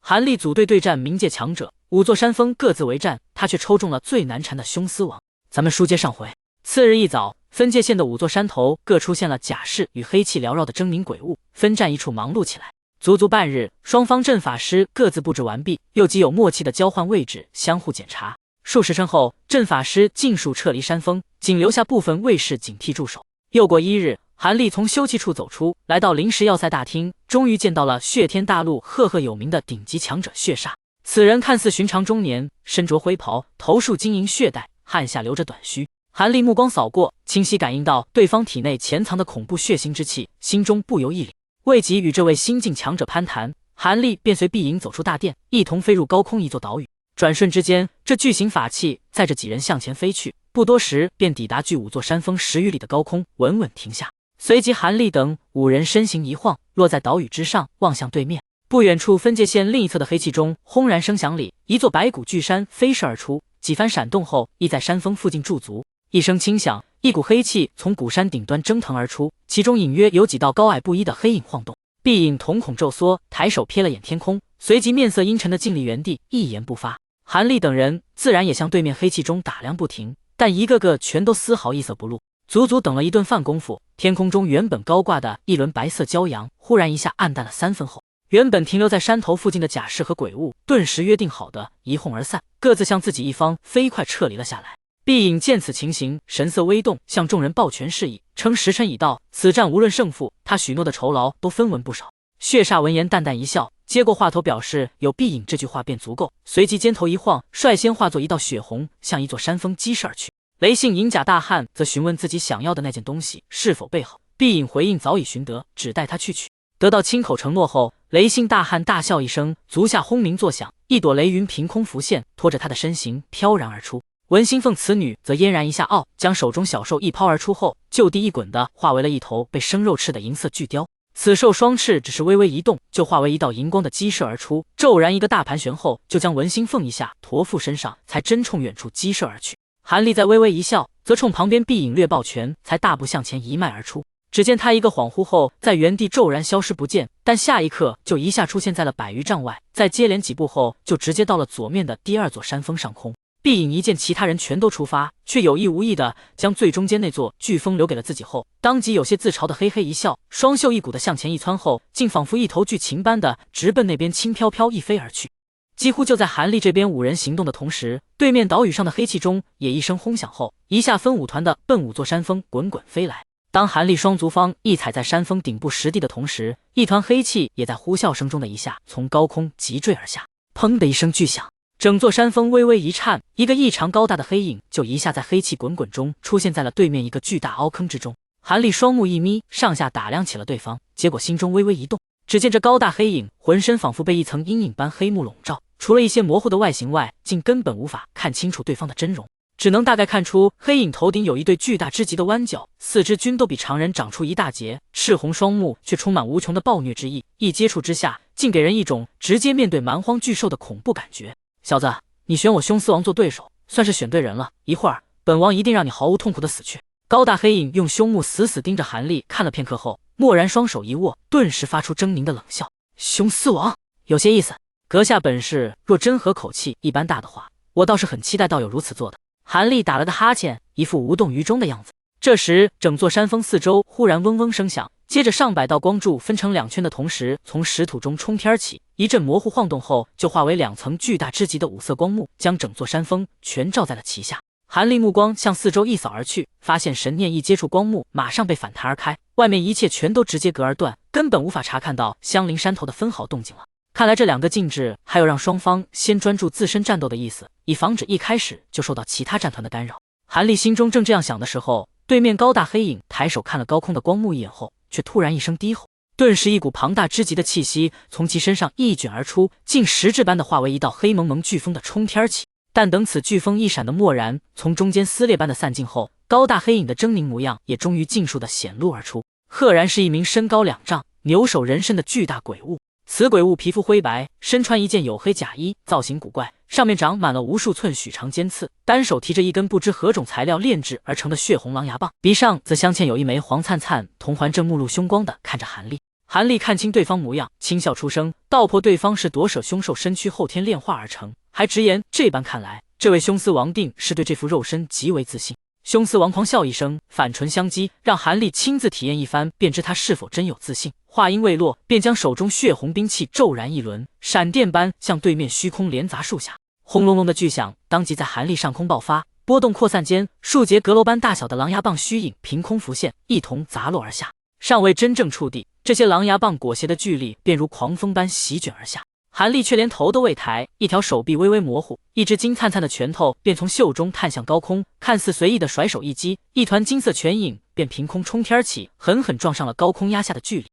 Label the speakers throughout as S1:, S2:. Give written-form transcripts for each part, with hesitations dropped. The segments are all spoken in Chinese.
S1: 韩立组队对战冥界强者，五座山峰各自为战，他却抽中了最难缠的凶司王。咱们书接上回，次日一早，分界线的五座山头各出现了假释与黑气缭绕的狰狞鬼物，分站一处忙碌起来。足足半日，双方阵法师各自布置完毕，又极有默契地交换位置，相互检查。数时辰后，阵法师尽数撤离山峰，仅留下部分卫士警惕驻守。又过一日，韩立从休憩处走出，来到临时要塞大厅，终于见到了血天大陆赫赫有名的顶级强者血煞。此人看似寻常中年，身着灰袍，头束金银血带，汗下留着短须。韩立目光扫过，清晰感应到对方体内潜藏的恐怖血腥之气，心中不由一凛。未及与这位新晋强者攀谈，韩立便随碧影走出大殿，一同飞入高空一座岛屿。转瞬之间，这巨型法器载着几人向前飞去，不多时便抵达距五座山峰10余里的高空，稳稳停下。随即韩立等5人身形一晃，落在岛屿之上，望向对面。不远处分界线另一侧的黑气中，轰然声响里，一座白骨巨山飞射而出，几番闪动后，亦在山峰附近驻足。一声轻响，一股黑气从古山顶端蒸腾而出，其中隐约有几道高矮不一的黑影晃动。碧影瞳孔骤缩，抬手瞥了眼天空，随即面色阴沉的静立原地，一言不发。韩立等人自然也向对面黑气中打量不停，但一个个全都丝毫异色不露。足足等了一顿饭功夫，天空中原本高挂的一轮白色骄阳，忽然一下暗淡了3分后，原本停留在山头附近的假释和鬼物，顿时约定好的一哄而散，各自向自己一方飞快撤离了下来。碧影见此情形，神色微动，向众人抱拳示意，称时辰已到，此战无论胜负，他许诺的酬劳都分文不少。血煞闻言淡淡一笑，接过话头表示有碧影这句话便足够，随即肩头一晃，率先化作一道血红，向一座山峰击射而去。雷姓银甲大汉则询问自己想要的那件东西是否备好，碧影回应早已寻得，只待他去取。得到亲口承诺后，雷姓大汉大笑一声，足下轰鸣作响，一朵雷云凭空浮现，拖着他的身形飘然而出。文心凤此女则嫣然一下傲，将手中小兽一抛而出后，就地一滚的化为了一头被生肉翅的银色巨雕。此兽双翅只是微微一动，就化为一道银光的激射而出，骤然一个大盘旋后，就将文心凤一下驮附身上，才真冲远处激射而去。韩立在微微一笑，则冲旁边碧影略抱拳，才大步向前一迈而出。只见他一个恍惚后，在原地骤然消失不见，但下一刻就一下出现在了100余丈外，再接连几步后，就直接到了左面的第2座山峰上空。碧影一见其他人全都出发，却有意无意的将最中间那座巨峰留给了自己后，当即有些自嘲的嘿嘿一笑，双袖一股的向前一窜后，竟仿佛一头巨禽般的直奔那边轻飘飘一飞而去。几乎就在韩立这边5人行动的同时，对面岛屿上的黑气中也一声轰响后，一下分5团的奔5座山峰滚滚飞来。当韩立双足方一踩在山峰顶部实地的同时，一团黑气也在呼啸声中的一下从高空急坠而下，砰的一声巨响，整座山峰微微一颤，一个异常高大的黑影就一下在黑气滚滚中出现在了对面一个巨大凹坑之中。韩立双目一眯，上下打量起了对方，结果心中微微一动，只见这高大黑影浑身仿佛被一层阴影般黑幕笼罩，除了一些模糊的外形外，竟根本无法看清楚对方的真容，只能大概看出黑影头顶有一对巨大之极的弯角，四肢均都比常人长出一大截，赤红双目却充满无穷的暴虐之意，一接触之下，竟给人一种直接面对蛮荒巨兽的恐怖感觉。小子，你选我凶司王做对手，算是选对人了，一会儿本王一定让你毫无痛苦的死去。高大黑影用凶目死死盯着韩立看了片刻后，蓦然双手一握，顿时发出狰狞的冷笑。凶司王有些意思，阁下本事若真和口气一般大的话，我倒是很期待道友如此做的。韩立打了个哈欠，一副无动于衷的样子。这时整座山峰四周忽然嗡嗡声响，接着上百道光柱分成2圈的同时从石土中冲天起，一阵模糊晃动后，就化为2层巨大之极的5色光幕，将整座山峰全罩在了其下。韩立目光向四周一扫而去，发现神念一接触光幕，马上被反弹而开，外面一切全都直接隔而断，根本无法查看到相邻山头的分毫动静了。看来这2个禁制还有让双方先专注自身战斗的意思，以防止一开始就受到其他战团的干扰。韩立心中正这样想的时候，对面高大黑影抬手看了高空的光幕一眼后，却突然一声低吼，顿时一股庞大之极的气息从其身上一卷而出，竟实质般的化为一道黑蒙蒙飓风的冲天起。但等此飓风一闪的蓦然从中间撕裂般的散尽后，高大黑影的狰狞模样也终于尽数的显露而出，赫然是一名身高2丈、牛首人身的巨大鬼物。此鬼物皮肤灰白，身穿一件黝黑甲衣，造型古怪，上面长满了无数寸许长尖刺，单手提着一根不知何种材料炼制而成的血红狼牙棒，鼻上则镶嵌有一枚黄灿灿铜环，正目露凶光的看着韩立。韩立看清对方模样，轻笑出声，道破对方是夺舍凶兽身躯后天炼化而成，还直言这般看来，这位凶司王定是对这副肉身极为自信。凶司王狂笑一声，反唇相讥，让韩立亲自体验一番，便知他是否真有自信。话音未落，便将手中血红兵器骤燃一轮，闪电般向对面虚空连砸数下，轰隆隆的巨响当即在韩立上空爆发，波动扩散间，数节阁楼般大小的狼牙棒虚影凭空浮现，一同砸落而下。尚未真正触地，这些狼牙棒裹挟的巨力便如狂风般席卷而下。韩立却连头都未抬，一条手臂微微模糊，一只金灿灿的拳头便从袖中探向高空，看似随意的甩手一击，一团金色拳影便凭空冲天起，狠狠撞上了高空压下的巨力。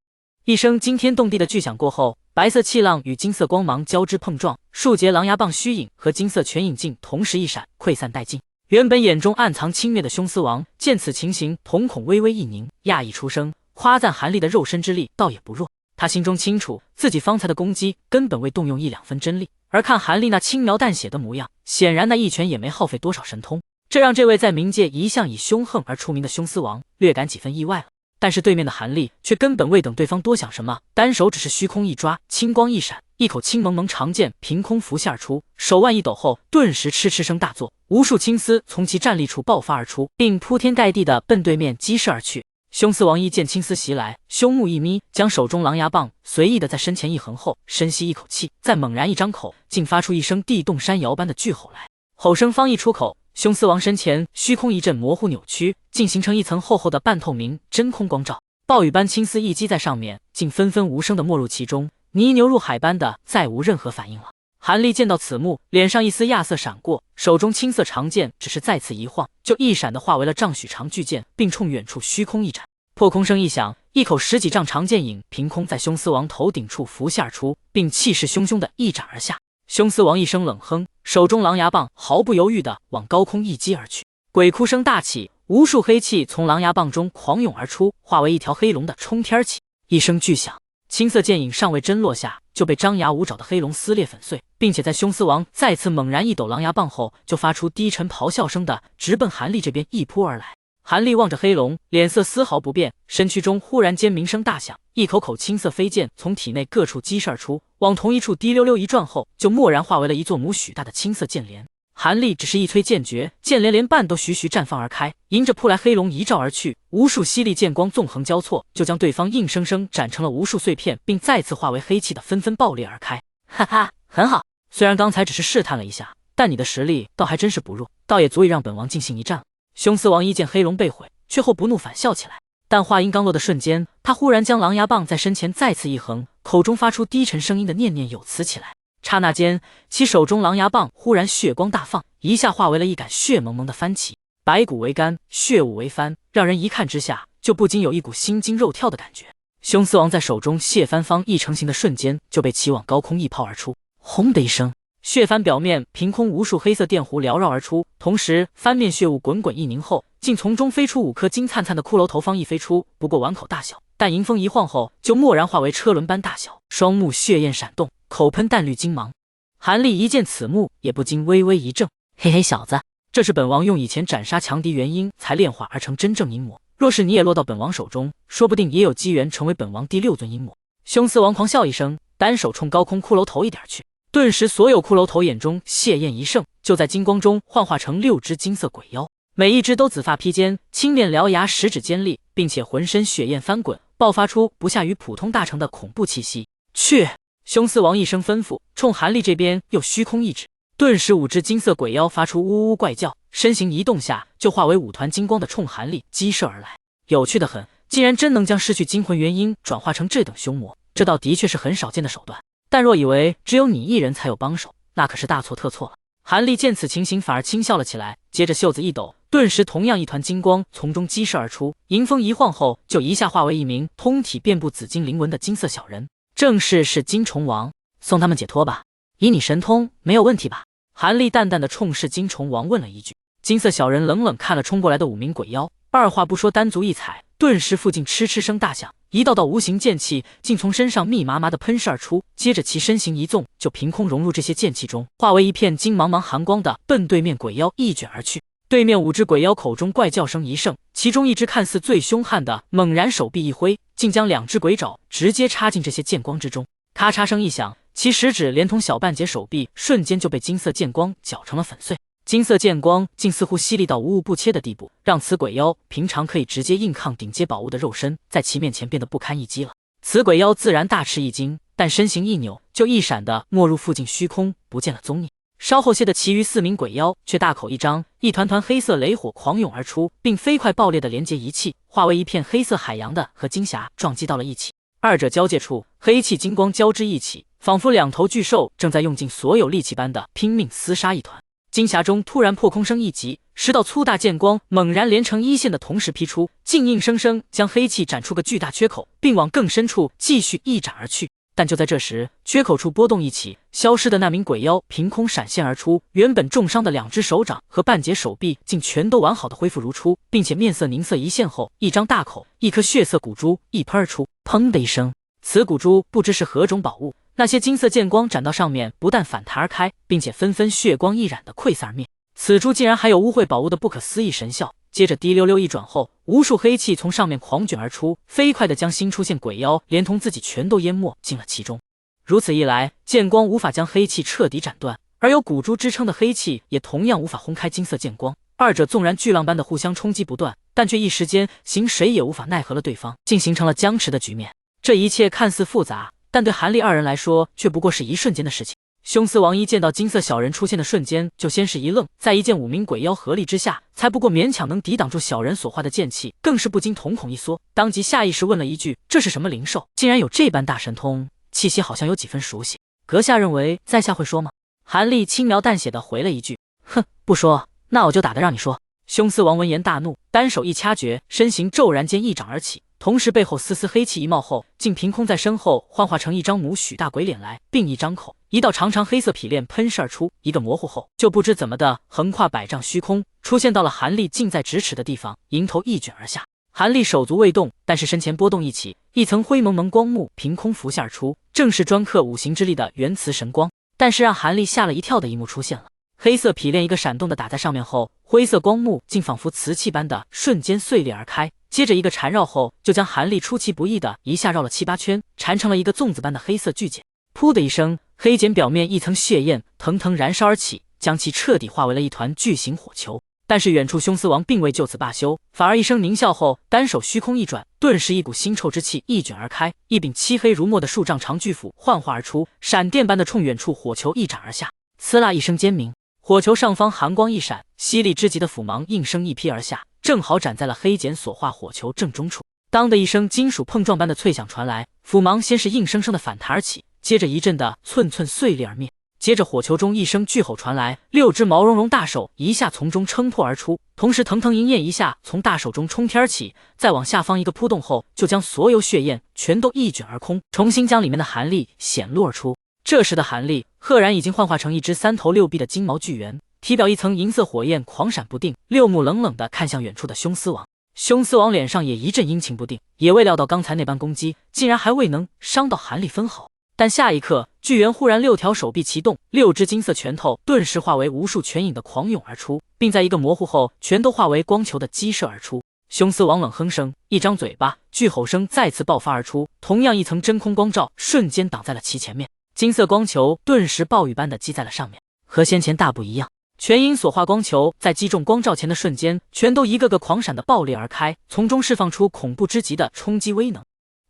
S1: 一声惊天动地的巨响过后，白色气浪与金色光芒交织碰撞，数节狼牙棒虚影和金色拳影镜同时一闪，溃散殆尽。原本眼中暗藏轻蔑的凶司王见此情形，瞳孔微微一凝，讶异出声，夸赞韩立的肉身之力倒也不弱。他心中清楚，自己方才的攻击根本未动用1、2分真力，而看韩立那轻描淡写的模样，显然那一拳也没耗费多少神通，这让这位在冥界一向以凶横而出名的凶司王略感几分意外了。但是对面的韩立却根本未等对方多想什么，单手只是虚空一抓，青光一闪，一口青蒙蒙长剑凭空浮现而出，手腕一抖后，顿时嗤嗤声大作，无数青丝从其站立处爆发而出，并铺天盖地的奔对面击射而去。凶司王一见青丝袭来，凶目一眯，将手中狼牙棒随意的在身前一横后，深吸一口气，再猛然一张口，竟发出一声地动山摇般的巨吼来。吼声方一出口，凶司王身前虚空一阵模糊扭曲，竟形成一层厚厚的半透明真空光罩，暴雨般青丝一击在上面，竟纷纷无声的没入其中，泥牛入海般的再无任何反应了。韩立见到此幕，脸上一丝亚色闪过，手中青色长剑只是再次一晃，就一闪的化为了丈许长巨剑，并冲远处虚空一斩。破空声一响，一口10几丈长剑影凭空在凶司王头顶处浮现而出，并气势汹汹的一斩而下。凶司王一声冷哼，手中狼牙棒毫不犹豫的往高空一击而去。鬼哭声大起，无数黑气从狼牙棒中狂涌而出，化为一条黑龙的冲天起。一声巨响，青色剑影尚未真落下，就被张牙舞爪的黑龙撕裂粉碎，并且在凶司王再次猛然一抖狼牙棒后，就发出低沉咆哮声的直奔韩立这边一扑而来。韩立望着黑龙，脸色丝毫不变，身躯中忽然间鸣声大响，一口口青色飞剑从体内各处激射而出，往同一处滴溜溜一转后，就蓦然化为了一座母许大的青色剑莲。韩立只是一催剑诀，剑莲连瓣都徐徐绽放而开，迎着扑来黑龙一照而去，无数犀利剑光纵横交错，就将对方硬生生斩成了无数碎片，并再次化为黑气的纷纷爆裂而开。哈哈，很好，虽然刚才只是试探了一下，但你的实力倒还真是不弱，倒也足以让本王尽兴一战了。凶司王一见黑龙被毁，却后不怒反笑起来，但话音刚落的瞬间，他忽然将狼牙棒在身前再次一横，口中发出低沉声音的念念有词起来。刹那间，其手中狼牙棒忽然血光大放，一下化为了一杆血蒙蒙的番旗，白骨为干，血雾为帆，让人一看之下就不禁有一股心惊肉跳的感觉。凶司王在手中血帆方一成型的瞬间，就被其往高空一抛而出，轰的一声，血帆表面凭空无数黑色电弧缭绕而出，同时翻面血雾滚滚一凝后，竟从中飞出5颗金灿灿的骷髅头方一飞出，不过碗口大小，但迎风一晃后，就蓦然化为车轮般大小，双目血焰闪动，口喷淡绿金芒。韩立一见此幕，也不禁微微一怔，嘿嘿小子，这是本王用以前斩杀强敌元婴才炼化而成真正阴魔，若是你也落到本王手中，说不定也有机缘成为本王第6尊阴魔。凶司王狂笑一声，单手冲高空骷髅头一点去，顿时所有骷髅头眼中血焰一盛，就在金光中幻化成6只金色鬼妖，每一只都紫发披肩，青面獠牙，十指尖利，并且浑身血焰翻滚，爆发出不下于普通大成的恐怖气息。去！凶司王一声吩咐，冲韩立这边又虚空一指，顿时5只金色鬼妖发出呜呜怪叫，身形一动下就化为5团金光的冲韩立激射而来。有趣的很，竟然真能将失去金魂元婴转化成这等凶魔，这倒的确是很少见的手段。但若以为只有你一人才有帮手，那可是大错特错了。韩立见此情形，反而轻笑了起来，接着袖子一抖，顿时同样一团金光从中激射而出，迎风一晃后，就一下化为一名通体遍布紫金鳞纹的金色小人，正是金虫王。送他们解脱吧，以你神通没有问题吧？韩立淡淡的冲视金虫王问了一句。金色小人冷冷看了冲过来的5名鬼妖，二话不说单足一踩，顿时附近嗤嗤声大响，一道道无形剑气竟从身上密麻麻的喷射而出，接着其身形一纵，就凭空融入这些剑气中，化为一片金茫茫寒光的奔对面鬼妖一卷而去。对面5只鬼妖口中怪叫声一盛，其中一只看似最凶悍的猛然手臂一挥，竟将2只鬼爪直接插进这些剑光之中。咔嚓声一响，其食指连同小半截手臂瞬间就被金色剑光搅成了粉碎。金色剑光竟似乎犀利到无物不切的地步，让此鬼妖平常可以直接硬抗顶阶宝物的肉身，在其面前变得不堪一击了。此鬼妖自然大吃一惊，但身形一扭，就一闪的没入附近虚空，不见了踪影。稍后些的其余4名鬼妖却大口一张，一团团黑色雷火狂涌而出，并飞快爆裂的连接一气，化为一片黑色海洋的和金匣撞击到了一起。二者交界处，黑气金光交织一起，仿佛2头巨兽正在用尽所有力气般的拼命厮杀一团。金匣中突然破空声一急，10道粗大剑光猛然连成一线的同时劈出，竟硬生生将黑气斩出个巨大缺口，并往更深处继续一斩而去。但就在这时，缺口处波动一起，消失的那名鬼妖凭空闪现而出，原本重伤的2只手掌和半截手臂竟全都完好的恢复如初，并且面色凝色一现后，一张大口，一颗血色骨珠一喷而出，砰的一声，此骨珠不知是何种宝物，那些金色剑光斩到上面不但反弹而开，并且纷纷血光一染的溃散而灭。此珠竟然还有污秽宝物的不可思议神效。接着滴溜溜一转后，无数黑气从上面狂卷而出，飞快地将新出现鬼妖连同自己全都淹没进了其中。如此一来，剑光无法将黑气彻底斩断，而有骨珠支撑的黑气也同样无法轰开金色剑光。二者纵然巨浪般的互相冲击不断，但却一时间行谁也无法奈何了对方，竟形成了僵持的局面。这一切看似复杂，但对韩立二人来说却不过是一瞬间的事情。凶司王一见到金色小人出现的瞬间，就先是一愣，再一见5名鬼妖合力之下，才不过勉强能抵挡住小人所化的剑气，更是不禁瞳孔一缩，当即下意识问了一句：“这是什么灵兽？竟然有这般大神通，气息好像有几分熟悉。阁下认为在下会说吗？”韩立轻描淡写的回了一句：“哼，不说，那我就打得让你说。”凶司王闻言大怒，单手一掐诀，身形骤然间一掌而起，同时背后丝丝黑气一冒后，竟凭空在身后幻化成一张母许大鬼脸来，并一张口，一道长长黑色劈链喷射而出，一个模糊后，就不知怎么的横跨100丈虚空，出现到了韩立近在咫尺的地方，迎头一卷而下。韩立手足未动，但是身前波动一起，一层灰蒙蒙光幕凭空浮现而出，正是专克5行之力的元磁神光。但是让韩立吓了一跳的一幕出现了。黑色劈链一个闪动的打在上面后，灰色光幕竟仿佛瓷器般的瞬间碎裂而开，接着一个缠绕后，就将韩立出其不意的一下绕了7、8圈，缠成了一个粽子般的黑色巨茧。噗的一声，黑茧表面一层血焰腾腾燃烧而起，将其彻底化为了一团巨型火球。但是远处凶司王并未就此罢休，反而一声狞笑后，单手虚空一转，顿时一股腥臭之气一卷而开，一柄漆黑如墨的数丈长巨斧幻化而出，闪电般的冲远处火球一斩而下。呲啦一声尖鸣，火球上方寒光一闪，犀利之极的斧芒应声一劈而下，正好斩在了黑茧所化火球正中处。当的一声金属碰撞般的脆响传来，斧芒先是硬生生的反弹而起，接着一阵的寸寸碎裂而灭。接着火球中一声巨吼传来，6只毛茸茸大手一下从中撑破而出，同时腾腾银焰一下从大手中冲天而起，再往下方一个扑动后，就将所有血焰全都一卷而空，重新将里面的韩立显露而出。这时的韩立赫然已经幻化成一只3头6臂的金毛巨猿，体表一层银色火焰狂闪不定，6目冷冷地看向远处的凶司王。凶司王脸上也一阵阴晴不定，也未料到刚才那般攻击竟然还未能伤到韩立分毫。但下一刻，巨猿忽然6条手臂齐动，6只金色拳头顿时化为无数拳影的狂涌而出，并在一个模糊后，全都化为光球的激射而出。凶司王冷哼声，一张嘴巴，巨吼声再次爆发而出，同样一层真空光罩瞬间挡在了其前面，金色光球顿时暴雨般的击在了上面，和先前大不一样。全因所化光球在击中光罩前的瞬间，全都一个个狂闪的爆裂而开，从中释放出恐怖之极的冲击威能。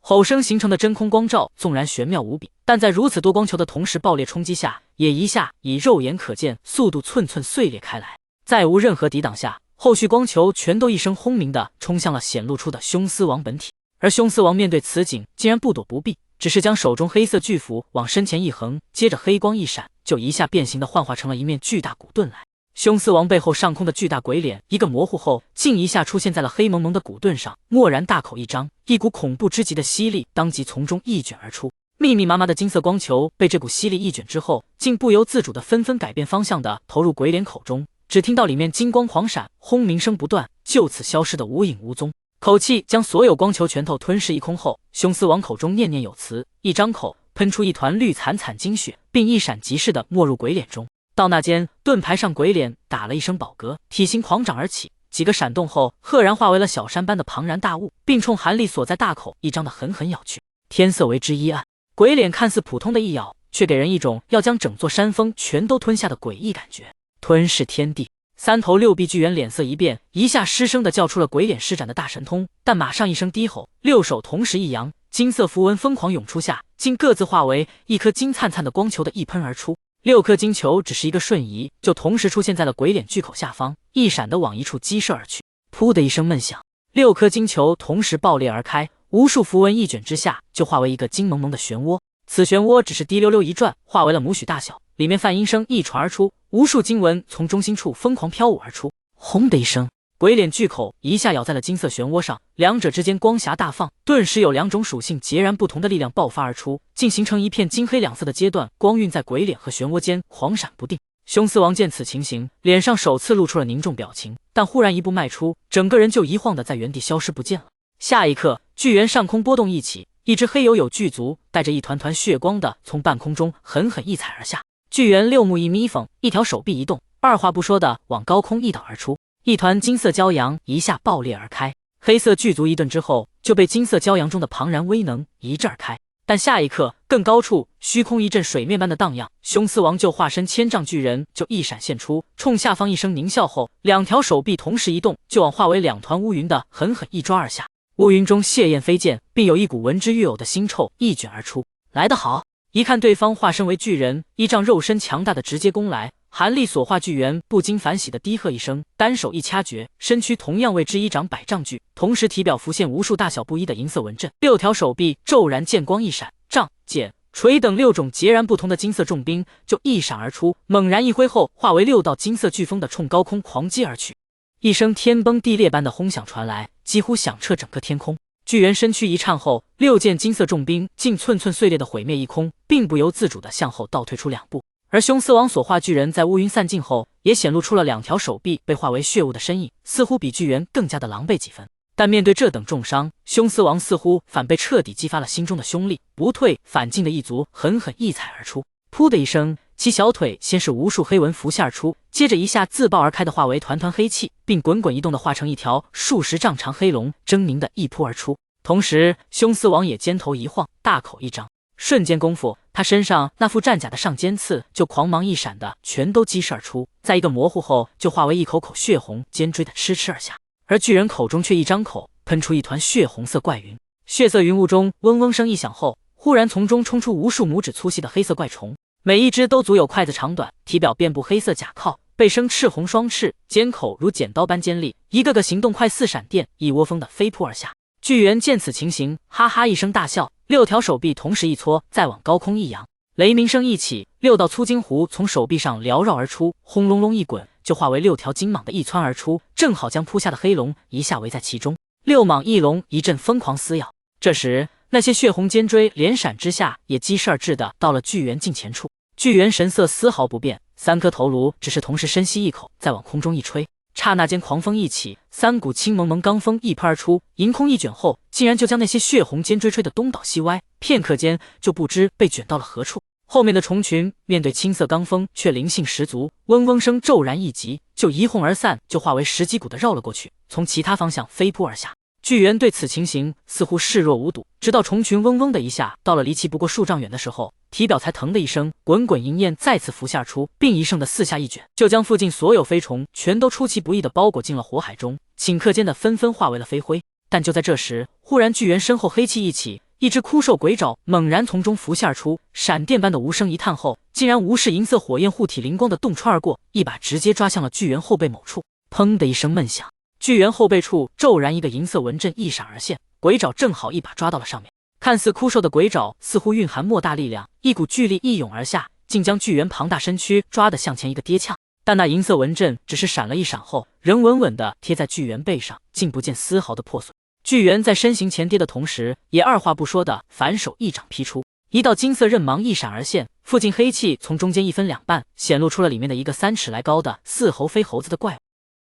S1: 吼声形成的真空光罩纵然玄妙无比，但在如此多光球的同时爆裂冲击下，也一下以肉眼可见速度寸寸碎裂开来。再无任何抵挡下，后续光球全都一声轰鸣的冲向了显露出的凶司王本体。而凶司王面对此景，竟然不躲不避，只是将手中黑色巨斧往身前一横，接着黑光一闪，就一下变形的幻化成了一面巨大骨盾来。凶司王背后上空的巨大鬼脸一个模糊后，竟一下出现在了黑蒙蒙的骨盾上，蓦然大口一张，一股恐怖之极的吸力当即从中一卷而出。密密麻麻的金色光球被这股吸力一卷之后，竟不由自主的纷纷改变方向的投入鬼脸口中，只听到里面金光狂闪，轰鸣声不断，就此消失的无影无踪。口气将所有光球拳头吞噬一空后，凶司王口中念念有词，一张口喷出一团绿惨惨金血，并一闪即逝的没入鬼脸中。到那间盾牌上，鬼脸打了一声饱嗝，体型狂长而起，几个闪动后，赫然化为了小山般的庞然大物，并冲韩立所在大口一张的狠狠咬去。天色为之一暗，鬼脸看似普通的一咬，却给人一种要将整座山峰全都吞下的诡异感觉。吞噬天地，三头六臂巨猿脸色一变，一下失声的叫出了鬼脸施展的大神通，但马上一声低吼，六手同时一扬，金色符文疯狂涌出下，竟各自化为一颗金灿灿的光球的一喷而出。6颗金球只是一个瞬移，就同时出现在了鬼脸巨口下方，一闪的往一处激射而去。噗的一声闷响，6颗金球同时爆裂而开，无数符文一卷之下，就化为一个金蒙蒙的漩涡。此漩涡只是滴溜溜一转，化为了母许大小，里面梵音声一传而出，无数经文从中心处疯狂飘舞而出。轰的一声，鬼脸巨口一下咬在了金色漩涡上，两者之间光霞大放，顿时有两种属性截然不同的力量爆发而出，竟形成一片金黑两色的阶段，光晕在鬼脸和漩涡间狂闪不定。凶司王见此情形，脸上首次露出了凝重表情，但忽然一步迈出，整个人就一晃的在原地消失不见了。下一刻，巨猿上空波动一起，一只黑黝黝巨足带着一团团血光的从半空中狠狠一踩而下。巨猿六目一眯缝，一条手臂一动，二话不说的往高空一倒而出，一团金色骄阳一下爆裂而开。黑色巨足一顿之后，就被金色骄阳中的庞然威能一震而开。但下一刻，更高处虚空一阵水面般的荡漾，凶司王就化身千丈巨人就一闪现出，冲下方一声狞笑后，两条手臂同时一动，就往化为两团乌云的狠狠一抓而下。乌云中血焰飞溅，并有一股闻之欲呕的腥臭一卷而出。来得好！一看对方化身为巨人，依仗肉身强大的直接攻来，韩立所化巨猿不禁反喜的低喝一声，单手一掐诀，身躯同样为之一掌百丈巨，同时体表浮现无数大小不一的银色纹阵，6条手臂骤然剑光一闪，杖、剑、锤等6种截然不同的金色重兵就一闪而出，猛然一挥后，化为6道金色飓风的冲高空狂击而去。一声天崩地裂般的轰响传来，几乎响彻整个天空。巨猿身躯一颤后，6件金色重兵竟寸寸碎裂的毁灭一空，并不由自主的向后倒退出2步。而凶司王所化巨人在乌云散尽后，也显露出了2条手臂被化为血雾的身影，似乎比巨猿更加的狼狈几分。但面对这等重伤，凶司王似乎反被彻底激发了心中的凶力，不退反进的一足狠狠一踩而出，噗的一声，其小腿先是无数黑纹浮现而出，接着一下自爆而开的化为团团黑气，并滚滚移动的化成一条数十丈长黑龙，狰狞的一扑而出。同时，凶司王也肩头一晃，大口一张，瞬间功夫，他身上那副战甲的上尖刺就狂芒一闪的全都激射而出，在一个模糊后，就化为一口口血红尖锥的吃吃而下。而巨人口中却一张口，喷出一团血红色怪云，血色云雾中嗡嗡声一响后，忽然从中冲出无数拇指粗细的黑色怪虫，每一只都足有筷子长短，体表遍布黑色甲壳，背生赤红双翅，尖口如剪刀般尖利，一个个行动快似闪电，一窝蜂的飞扑而下。巨猿见此情形，哈哈一声大笑，6条手臂同时一搓，再往高空一扬，雷鸣声一起，6道粗金弧从手臂上缭绕而出，轰隆隆一滚，就化为6条金蟒的一窜而出，正好将扑下的黑龙一下围在其中。6蟒一龙一阵疯狂撕咬，这时那些血红尖锥连闪之下，也激射而至的到了巨猿近前处。巨猿神色丝毫不变，3颗头颅只是同时深吸一口，再往空中一吹。刹那间狂风一起，3股青蒙蒙罡风一喷而出，迎空一卷后，竟然就将那些血红尖锥吹得东倒西歪，片刻间就不知被卷到了何处。后面的虫群面对青色罡风却灵性十足，嗡嗡声骤然一急，就一哄而散，就化为10几股的绕了过去，从其他方向飞扑而下。巨猿对此情形似乎视若无睹，直到虫群嗡嗡的一下到了离其不过数丈远的时候，体表才腾的一声，滚滚银焰再次浮下出，并一声的四下一卷，就将附近所有飞虫全都出其不意的包裹进了火海中，顷刻间的纷纷化为了飞灰。但就在这时，忽然巨猿身后黑气一起，一只枯瘦鬼爪猛然从中浮现而出，闪电般的无声一探后，竟然无视银色火焰护体灵光的洞穿而过，一把直接抓向了巨猿后背某处。砰的一声闷响，巨猿后背处骤然一个银色纹阵一闪而现，鬼爪正好一把抓到了上面。看似枯瘦的鬼爪似乎蕴含莫大力量，一股巨力一涌而下，竟将巨猿庞大身躯抓得向前一个跌呛。但那银色纹阵只是闪了一闪后，仍稳稳地贴在巨猿背上，竟不见丝毫的破损。巨猿在身形前跌的同时，也二话不说的反手一掌劈出，一道金色刃芒一闪而现，附近黑气从中间一分两半，显露出了里面的一个3尺来高的似猴非猴子的怪物。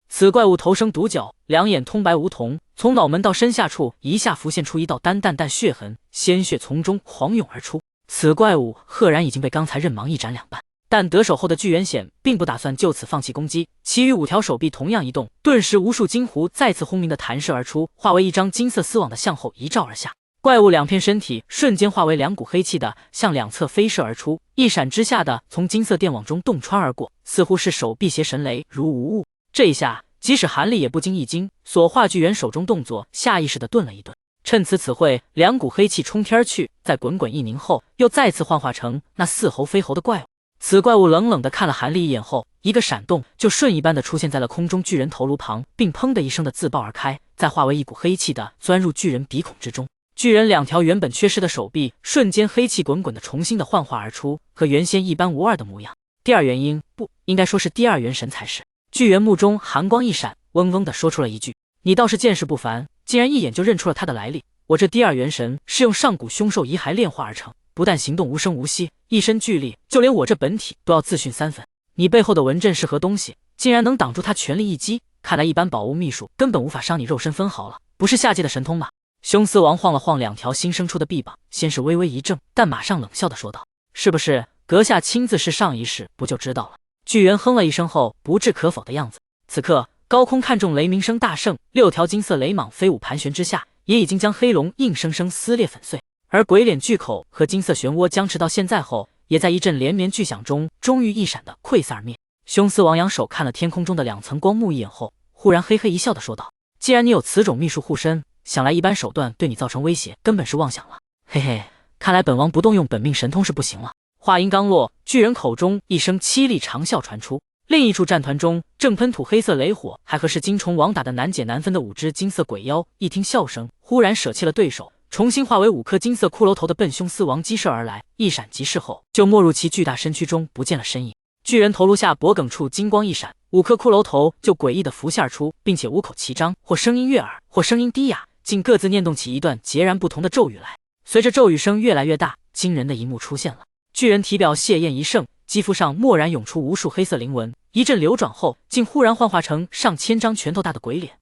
S1: 此怪物头生独角，两眼通白无瞳，从脑门到身下处一下浮现出一道淡淡血痕，鲜血从中狂涌而出。此怪物赫然已经被刚才刃芒一斩两半。但得手后的巨猿显并不打算就此放弃攻击，其余5条手臂同样移动，顿时无数金弧再次轰鸣的弹射而出，化为一张金色丝网的向后一照而下。怪物2片身体瞬间化为2股黑气的向两侧飞射而出，一闪之下的从金色电网中洞穿而过，似乎是手臂携神雷如无物。这一下，即使韩立也不禁一惊，所化巨猿手中动作下意识地顿了一顿。趁此此会，2股黑气冲天去，在滚滚一凝后，又再次幻化成那似猴非猴的怪物。此怪物冷冷地看了韩立一眼后，一个闪动就瞬移般的出现在了空中巨人头颅旁，并砰的一声的自爆而开，再化为一股黑气的钻入巨人鼻孔之中。巨人2条原本缺失的手臂瞬间黑气滚滚的重新的幻化而出，和原先一般无二的模样。第二元婴，不应该说是第二元神才是。巨猿目中寒光一闪，嗡嗡地说出了一句：“你倒是见识不凡，竟然一眼就认出了他的来历。我这第二元神是用上古凶兽遗骸炼化而成，不但行动无声无息，一身巨力，就连我这本体都要自训3分。你背后的纹阵是何东西？竟然能挡住他全力一击？看来一般宝物秘术根本无法伤你肉身分毫了，不是下界的神通吧？”凶司王晃了晃2条新生出的臂膀，先是微微一怔，但马上冷笑地说道：“是不是阁下亲自试上一试，不就知道了？”巨猿哼了一声后，不置可否的样子。此刻高空看中雷鸣声大盛，6条金色雷蟒飞舞盘旋之下，也已经将黑龙硬生生撕裂粉碎。而鬼脸巨口和金色漩涡僵持到现在后，也在一阵连绵巨响中，终于一闪的溃散而灭。凶司王扬手看了天空中的2层光幕一眼后，忽然嘿嘿一笑的说道：“既然你有此种秘术护身，想来一般手段对你造成威胁根本是妄想了。嘿嘿，看来本王不动用本命神通是不行了。”话音刚落，巨人口中一声凄厉长啸传出。另一处战团中，正喷吐黑色雷火，还和是金虫王打得难解难分的5只金色鬼妖，一听笑声，忽然舍弃了对手，重新化为5颗金色骷髅头的奔凶司王击射而来，一闪即逝后，就没入其巨大身躯中，不见了身影。巨人头颅下脖颈处金光一闪，5颗骷髅头就诡异的浮现而出，并且5口齐张，或声音悦耳，或声音低哑，竟各自念动起一段截然不同的咒语来。随着咒语声越来越大，惊人的一幕出现了。巨人体表血焰一盛，肌肤上蓦然涌出无数黑色灵纹，一阵流转后，竟忽然幻化成上千张拳头大的鬼脸，